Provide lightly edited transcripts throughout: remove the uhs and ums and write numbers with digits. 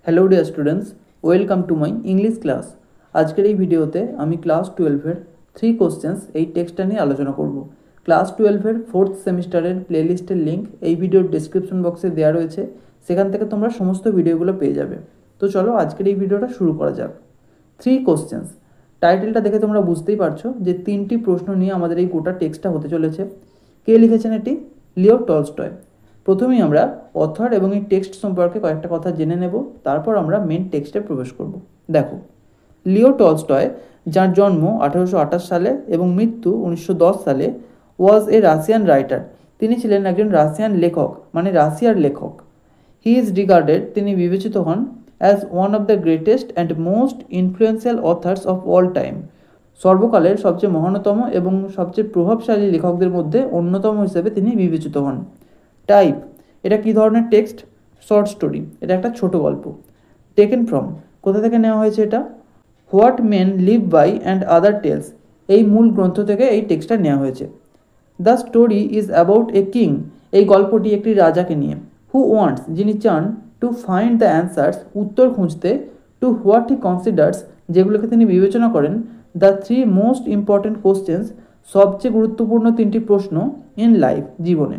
Hello dear students, welcome to my English class. আজকের এই ভিডিওতে আমি ক্লাস 12-এর 3 কোশ্চেন্স এই টেক্সটটা নিয়ে আলোচনা করব। ক্লাস 12-এর 4th সেমিস্টারের প্লেলিস্টের লিঙ্ক এই ভিডিওর ডেসক্রিপশন বক্সে দেওয়া রয়েছে, সেখান থেকে তোমরা সমস্ত ভিডিওগুলো পেয়ে যাবে। তো চলো আজকের এই ভিডিওটা শুরু করা যাক। 3 কোশ্চেন্স, টাইটেলটা দেখে তোমরা বুঝতেই পারছো যে 3টি প্রশ্ন নিয়ে আমাদের এই গোটা টেক্সটটা হতে চলেছে। কে লিখেছেন এটি? Leo Tolstoy. প্রথমেই আমরা অথর এবং এই টেক্সট সম্পর্কে কয়েকটা কথা জেনে নেব, তারপর আমরা মেন টেক্সটে প্রবেশ করব। দেখো, লিও টলস্টয়, যার জন্ম 1828 সালে এবং মৃত্যু 1910 সালে, ওয়াজ এ রাশিয়ান রাইটার। তিনি ছিলেন একজন রাশিয়ান লেখক, মানে রাশিয়ার লেখক। হি ইজ রিগার্ডেড, তিনি বিবেচিত হন as one of the greatest and most influential authors of all time. সর্বকালের সবচেয়ে মহানতম এবং সবচেয়ে প্রভাবশালী লেখকদের মধ্যে অন্যতম হিসেবে তিনি বিবেচিত হন। টাইপ, এটা কী ধরনের টেক্সট? শর্ট স্টোরি, এটা একটা ছোট গল্প। টেকেন ফ্রম, কোথা থেকে নেওয়া হয়েছে এটা? What men live by and other tales, এই মূল গ্রন্থ থেকে এই টেক্সটটা নেওয়া হয়েছে। The story is about a king, এই গল্পটি একটি রাজাকে নিয়ে। হু ওয়ান্টস, যিনি চান, টু ফাইন্ড দ্য অ্যান্সার্স, উত্তর খুঁজতে, টু হোয়াট হি কনসিডার্স, যেগুলোকে তিনি বিবেচনা করেন, দ্য 3 মোস্ট ইম্পর্ট্যান্ট কোশ্চেন্স, সবচেয়ে গুরুত্বপূর্ণ 3টি প্রশ্ন, ইন লাইফ, জীবনে।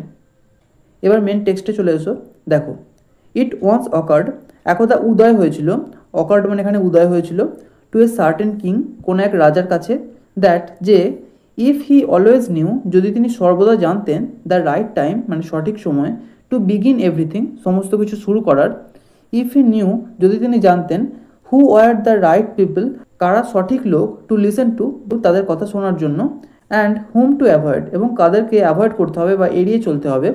এবার মেন টেক্সটে চলে এসো। দেখো, ইট ওয়ান্স অকার্ড, একদা উদয় হয়েছিল, অকার্ড মানে এখানে উদয় হয়েছিল, টু এ সার্টেন কিং, কোনো এক রাজার কাছে, দ্যাট, যে, ইফ হি অলওয়েজ নিউ, যদি তিনি সর্বদা জানতেন, দ্য রাইট টাইম মানে সঠিক সময়, টু বিগিন এভরিথিং, সমস্ত কিছু শুরু করার, ইফ হি নিউ, যদি তিনি জানতেন, হু ওয়ার দ্য রাইট পিপল, কারা সঠিক লোক, টু লিসেন টু, তাদের কথা শোনার জন্য, অ্যান্ড হুম টু অ্যাভয়েড, এবং কাদেরকে অ্যাভয়েড করতে হবে বা এড়িয়ে চলতে হবে,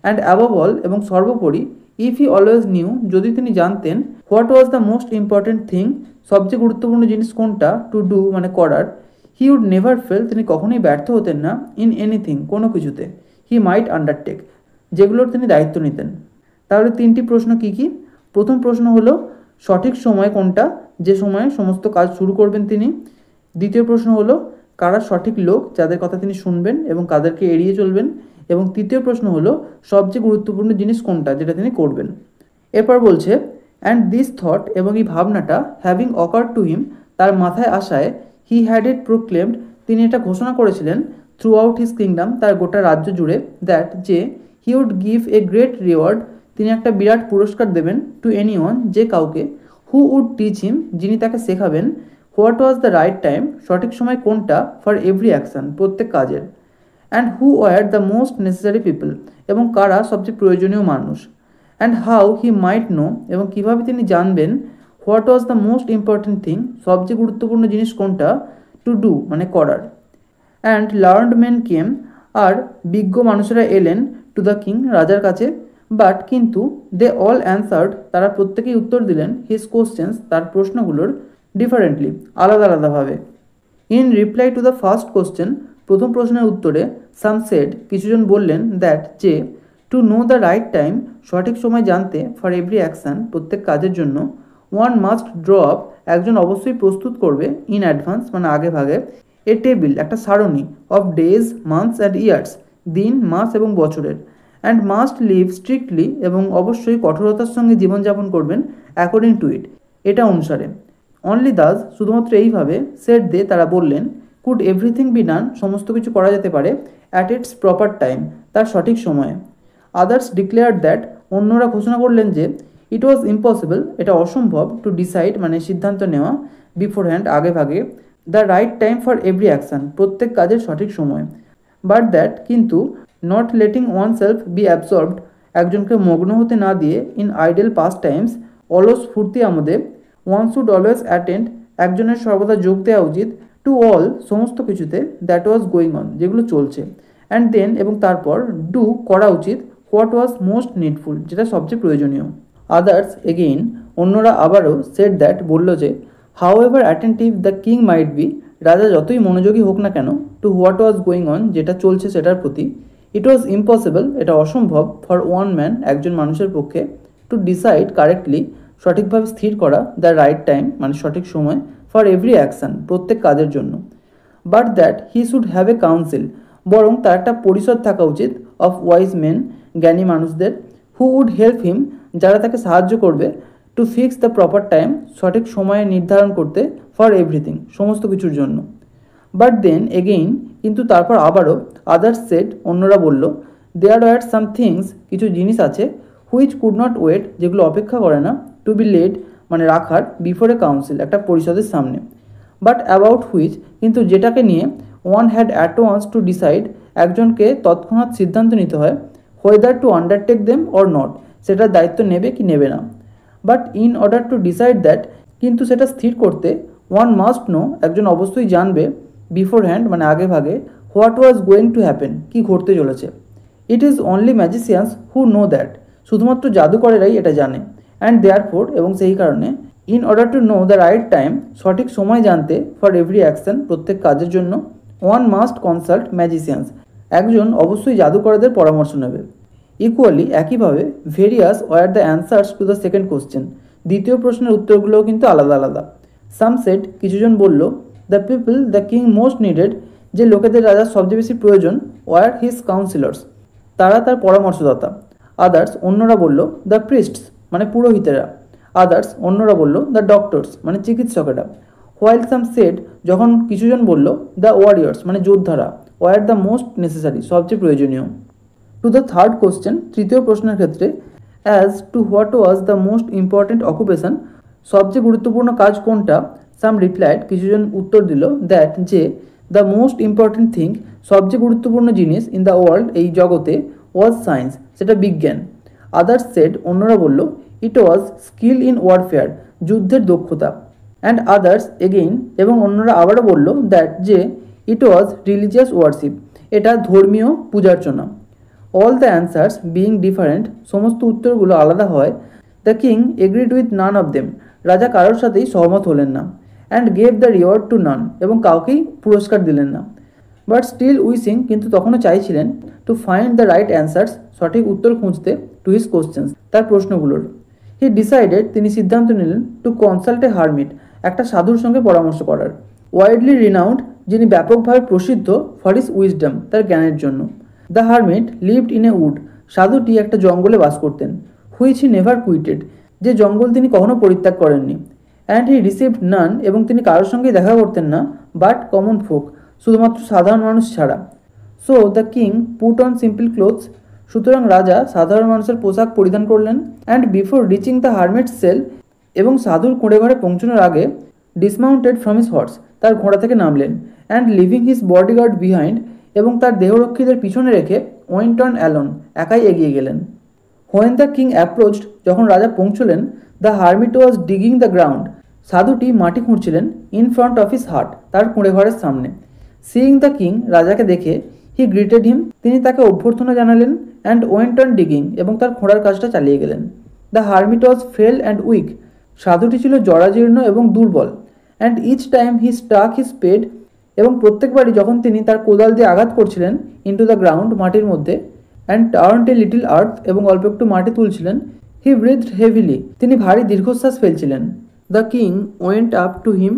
অ্যান্ড অ্যাবভ অল, এবং সর্বোপরি, ইফ হি অলওয়েজ নিউ, যদি তিনি জানতেন, what was the most important thing, সবচেয়ে গুরুত্বপূর্ণ জিনিস কোনটা, টু ডু মানে করার, হি উড নেভার ফেল, তিনি কখনোই ব্যর্থ হতেন না, ইন এনিথিং, কোনো কিছুতে, হি মাইট আন্ডারটেক, যেগুলোর তিনি দায়িত্ব নিতেন। তাহলে 3টি প্রশ্ন কি কি? প্রথম প্রশ্ন হলো সঠিক সময় কোনটা, যে সময়ে সমস্ত কাজ শুরু করবেন তিনি। দ্বিতীয় প্রশ্ন হলো কারা সঠিক লোক, যাদের কথা তিনি শুনবেন এবং কাদেরকে এড়িয়ে চলবেন। এবং তৃতীয় প্রশ্ন হলো সবচেয়ে গুরুত্বপূর্ণ জিনিস কোনটা, যেটা তিনি করবেন। এরপর বলছে, অ্যান্ড দিস থট, এবং এই ভাবনাটা, হ্যাভিং অকার টু হিম, তার মাথায় আসায়, হি হ্যাড ইট প্রোক্লেমড, তিনি এটা ঘোষণা করেছিলেন, থ্রু আউট হিজ কিংডম, তার গোটা রাজ্য জুড়ে, দ্যাট, যে, he would give a great reward, তিনি একটা বিরাট পুরস্কার দেবেন, টু এনিওয়ান, যে কাউকে, হু উড টিচ হিম, যিনি তাকে শেখাবেন, what was the right time, সঠিক সময় কোনটা, ফর এভরি অ্যাকশন, প্রত্যেক কাজের, and who were the most necessary people, এবং কারা সবচেয়ে প্রয়োজনীয় মানুষ, and how he might know, এবং কীভাবে তিনি জানবেন, what was the most important thing, সবচেয়ে গুরুত্বপূর্ণ জিনিস কোনটা, টু ডু মানে করার, অ্যান্ড লার্নড মেন কেম, আর বিজ্ঞ মানুষেরা এলেন, টু দ্য কিং, রাজার কাছে, বাট কিন্তু, দে অল অ্যান্সার্ড, তারা প্রত্যেকেই উত্তর দিলেন, হিজ কোশ্চেন্স, তার প্রশ্নগুলোর, ডিফারেন্টলি, আলাদা আলাদাভাবে। In reply to the first question, প্রথম প্রশ্নের উত্তরে, সাম সেড, কিছুজন বললেন, দ্যাট, যে, to know the right time, সঠিক সময় জানতে, ফর এভরি অ্যাকশান, প্রত্যেক কাজের জন্য, ওয়ান মাস্ট ড্র আপ, একজন অবশ্যই প্রস্তুত করবে, ইন অ্যাডভান্স মানে আগে ভাগে, এ টেবিল, একটা সারণী, of days, months and years, দিন, মাস এবং বছরের, অ্যান্ড মাস্ট লিভ স্ট্রিক্টলি, এবং অবশ্যই কঠোরতার সঙ্গে জীবনযাপন করবেন, অ্যাকর্ডিং টু ইট, এটা অনুসারে। অনলি দাস, শুধুমাত্র এইভাবে, সেড দে, তারা বললেন, কুড এভরিথিং বি ডান, সমস্ত কিছু করা যেতে পারে, অ্যাট ইটস প্রপার টাইম, তার সঠিক সময়ে। আদার্স ডিক্লেয়ার দ্যাট, অন্যরা ঘোষণা করলেন যে, ইট ওয়াজ ইম্পসিবল, এটা অসম্ভব, টু ডিসাইড মানে সিদ্ধান্ত নেওয়া, বিফোর হ্যান্ড আগে ভাগে, the right time for every action, প্রত্যেক কাজের সঠিক সময়, বাট দ্যাট কিন্তু, not letting oneself be absorbed, একজনকে মগ্ন হতে না দিয়ে, ইন আইডেল পাস্ট টাইমস, অলস ফুর্তি আমোদে, ওয়ান শুড অলওয়েজ অ্যাটেন্ড, একজনের সর্বদা যোগ দেওয়া উচিত, টু অল, সমস্ত কিছুতে, দ্যাট ওয়াজ গোয়িং অন, যেগুলো চলছে, অ্যান্ড দেন, এবং তারপর, ডু, করা উচিত, হোয়াট ওয়াজ মোস্ট নিডফুল, যেটা সবচেয়ে প্রয়োজনীয়। আদার্স এগেইন, অন্যরা আবারও, সেড দ্যাট, বলল যে, however attentive the king might be, রাজা যতই মনোযোগী হোক না কেন, to what was going on, যেটা চলছে সেটার প্রতি, ইট ওয়াজ ইম্পসিবল, এটা অসম্ভব, ফর ওয়ান ম্যান, একজন মানুষের পক্ষে, টু ডিসাইড কারেক্টলি, সঠিকভাবে স্থির করা, দ্য রাইট টাইম মানে সঠিক সময়, ফর এভরি অ্যাকশান, প্রত্যেক কাজের জন্য, but that he should have a council, বরং তার একটা পরিষদ থাকা উচিত, অফ ওয়াইজ মেন, জ্ঞানী মানুষদের, হু উড হেল্প হিম, যারা তাকে সাহায্য করবে, to fix the proper time, সঠিক সময়ে নির্ধারণ করতে, ফর এভরিথিং, সমস্ত কিছুর জন্য। বাট দেন এগেইন, কিন্তু তারপর আবারও, আদার্স সেড, অন্যরা বলল, দেয়ার ওয়ার সাম থিংস, কিছু জিনিস আছে, হুইচ কুড নট ওয়েট, যেগুলো অপেক্ষা করে না, টু বি লেড, মানে রাখার, বিফোর এ কাউন্সিল, একটা পরিষদের সামনে। বাট অ্যাবাউট হুইচ, কিন্তু যেটাকে নিয়ে, one had at once to decide, একজনকে তৎক্ষণাৎ সিদ্ধান্ত নিতে হয়, whether to undertake them or not, সেটার দায়িত্ব নেবে কি নেবে না। But in order to decide that, কিন্তু সেটা স্থির করতে, ওয়ান মাস্ট নো, একজন অবশ্যই জানবে, বিফোর হ্যান্ড, মানে আগে ভাগে, what was going to happen, কী ঘটতে চলেছে। It is only magicians who know that, শুধুমাত্র জাদুকরেরাই এটা জানে। অ্যান্ড দেয়ার ফোর, এবং সেই কারণে, in order to know the right time, সঠিক সময় জানতে, ফর এভরি অ্যাকশন, প্রত্যেক কাজের জন্য, ওয়ান মাস্ট কনসাল্ট ম্যাজিসিয়ানস, একজন অবশ্যই জাদুকরদের পরামর্শ নেবে। ইকুয়ালি, একইভাবে, various were the answers to the second question, দ্বিতীয় প্রশ্নের উত্তরগুলোও কিন্তু আলাদা আলাদা। সাম সেড, কিছুজন বলল, the people the king most needed, যে লোকেদের রাজার সবচেয়ে বেশি প্রয়োজন, ওয়ার হিজ কাউন্সিলর্স, তারা তার পরামর্শদাতা। আদার্স, অন্যরা বলল, দ্য প্রিস্টস, মানে পুরোহিতেরা। আদার্স, অন্যরা বলল, দ্য ডক্টরস, মানে চিকিৎসকেরা। হোয়াইল সাম সেড, যখন কিছুজন বলল, দ্য ওয়ারিয়ার্স, মানে যোদ্ধারা, ওয়ার দ্য মোস্ট নেসেসারি, সবচেয়ে প্রয়োজনীয়। টু দ্য থার্ড কোশ্চেন, তৃতীয় প্রশ্নের ক্ষেত্রে, as to what was the most important occupation, সবচেয়ে গুরুত্বপূর্ণ কাজ কোনটা, সাম রিপ্লাইড, কিছুজন উত্তর দিল, দ্যাট, যে, দ্য মোস্ট ইম্পর্টেন্ট থিং, সবচেয়ে গুরুত্বপূর্ণ জিনিস, ইন দ্য ওয়ার্ল্ড, এই জগতে, ওয়াজ সায়েন্স, সেটা বিজ্ঞান। আদার্স সেড, অন্যরা বলল, ইট ওয়াজ স্কিল ইন ওয়ারফেয়ার, যুদ্ধের দক্ষতা। অ্যান্ড আদার্স এগেইন, এবং অন্যরা আবারও বলল, দ্যাট, যে, ইট ওয়াজ রিলিজিয়াস ওয়ারশিপ, এটা ধর্মীয় পূজার্চনা। All the answers being different, সমস্ত উত্তরগুলো আলাদা হয়, the king agreed with none of them, রাজা কারোর সাথেই সহমত হলেন না। And gave the reward to none, এবং কাউকেই পুরস্কার দিলেন না। বাট স্টিল উইসিং, কিন্তু তখনও চাইছিলেন, to find the right answers, সঠিক উত্তর খুঁজতে, টু হিজ কোশ্চেন্স, তার প্রশ্নগুলোর। হি ডিসাইডেড, তিনি সিদ্ধান্ত নিলেন, টু কনসাল্ট এ হারমিট, একটা সাধুর সঙ্গে পরামর্শ করার। ওয়াইডলি রিনাউন্ড, যিনি ব্যাপকভাবে প্রসিদ্ধ, ফর হিজ উইজডম, তার জ্ঞানের জন্য। The hermit lived in a wood, সাধুটি একটা জঙ্গলে বাস করতেন। হুইচ হি নেভার কুইটেড, যে জঙ্গল তিনি কখনো পরিত্যাগ করেননি। অ্যান্ড হি রিসিভড নান, এবং তিনি কারোর সঙ্গেই দেখা করতেন না, বাট কমন ফোক, শুধুমাত্র সাধারণ মানুষ ছাড়া। So the king put on simple clothes, সুতরাং রাজা সাধারণ মানুষের পোশাক পরিধান করলেন। And before reaching the hermit cell, এবং সাধুর কুঁড়ে ঘরে পৌঁছানোর আগে, ডিসমাউন্টেড ফ্রম হিজ হর্স, তার ঘোড়া থেকে নামলেন। And living his bodyguard behind, এবং তার দেহরক্ষীদের পিছনে রেখে, ওয়েন্ট অন অ্যালোন, একাই এগিয়ে গেলেন। হোয়েন দ্য কিং অ্যাপ্রোচড, যখন রাজা পৌঁছলেন, the hermit was digging the ground, সাধুটি মাটি খুঁড়ছিলেন, in front of his hut, তার কুঁড়ে ঘরের সামনে। সিইং দ্য কিং, রাজাকে দেখে, হি গ্রিটেড হিম, তিনি তাকে অভ্যর্থনা জানালেন। অ্যান্ড ওয়েন্ট অন ডিগিং, এবং তার খোঁড়ার কাজটা চালিয়ে গেলেন। The hermit was frail and weak, সাধুটি ছিল জরাজীর্ণ এবং দুর্বল। And each time he stuck his spade, এবং প্রত্যেকবারই যখন তিনি তার কোদাল দিয়ে আঘাত করছিলেন, ইন্টু দ্য গ্রাউন্ড, মাটির মধ্যে, অ্যান্ড টার্নড এ লিটিল আর্থ, এবং অল্প একটু মাটি তুলছিলেন, হি ব্রিথড হেভিলি, তিনি ভারী দীর্ঘশ্বাস ফেলছিলেন। The king went up to him,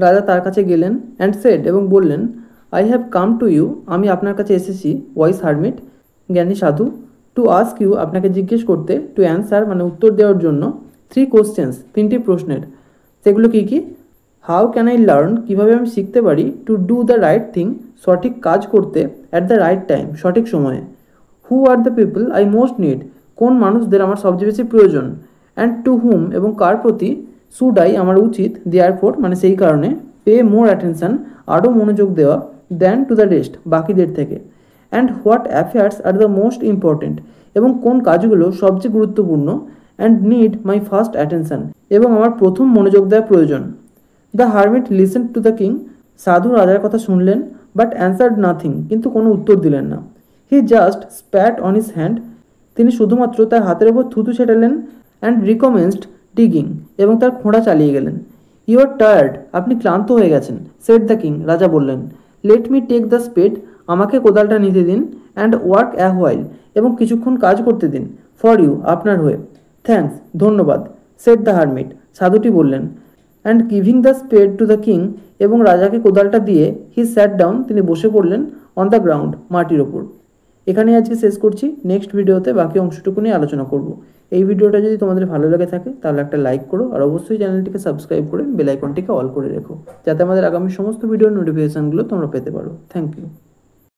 রাজা তার কাছে গেলেন। অ্যান্ড সেড, এবং বললেন, I have come to you, আমি আপনার কাছে এসেছি, ওয়াইস হারমিট, জ্ঞানী সাধু, টু আস্ক ইউ, আপনাকে জিজ্ঞেস করতে, টু অ্যান্সার, মানে উত্তর দেওয়ার জন্য, 3 কোশ্চেন্স, 3টি প্রশ্নের। সেগুলো কী কী? হাউ ক্যান আই লার্ন, কীভাবে আমি শিখতে পারি, to do the right thing, সঠিক কাজ করতে, অ্যাট দ্য রাইট টাইম, সঠিক সময়ে। Who are the people I most need, কোন মানুষদের আমার সবচেয়ে বেশি প্রয়োজন। অ্যান্ড টু হুম, এবং কার প্রতি, শুড আই, আমার উচিত, দেয়ারফোর, মানে সেই কারণে, পে মোর অ্যাটেনশন, আরও মনোযোগ দেওয়া, দ্যান টু দ্য রেস্ট, বাকিদের থেকে। And what affairs are the most important, এবং কোন কাজগুলো সবচেয়ে গুরুত্বপূর্ণ। And need my first attention, এবং আমার প্রথম মনোযোগ দেওয়া প্রয়োজন। The hermit listen to the king, সাধু রাজার কথা শুনলেন, বাট অ্যান্সার্ড নাথিং, কিন্তু কোনো উত্তর দিলেন না। He just spat on his hand, তিনি শুধুমাত্র তার হাতের ওপর থুতু ছেটালেন। অ্যান্ড রিকমেন্সড ডিগিং, এবং তার খোঁড়া চালিয়ে গেলেন। ইউ আর টায়ার্ড, আপনি ক্লান্ত হয়ে গেছেন, সেড দ্য কিং, রাজা বললেন। Let me take the spade, আমাকে কোদালটা নিতে দিন। অ্যান্ড ওয়ার্ক অ্যা হোয়াইল, এবং কিছুক্ষণ কাজ করতে দিন, ফর ইউ, আপনার হয়ে। থ্যাঙ্কস, ধন্যবাদ, সেড দ্য হারমিট, সাধুটি বললেন। And giving the spade to the king, এবং রাজাকে কোদালটা দিয়ে, হি স্যাট ডাউন, তিনি বসে পড়লেন, অন দ্য গ্রাউন্ড, মাটির ওপর। এখানেই আজকে শেষ করছি। নেক্সট ভিডিওতে বাকি অংশটুকু নিয়ে আলোচনা করব। এই ভিডিওটা যদি তোমাদের ভালো লেগে থাকে তাহলে একটা লাইক করো, আর অবশ্যই চ্যানেলটিকে সাবস্ক্রাইব করে বেল আইকনটিকে অল করে রেখো, যাতে আমাদের আগামী সমস্ত ভিডিওর নোটিফিকেশানগুলো তোমরা পেতে পারো। Thank you.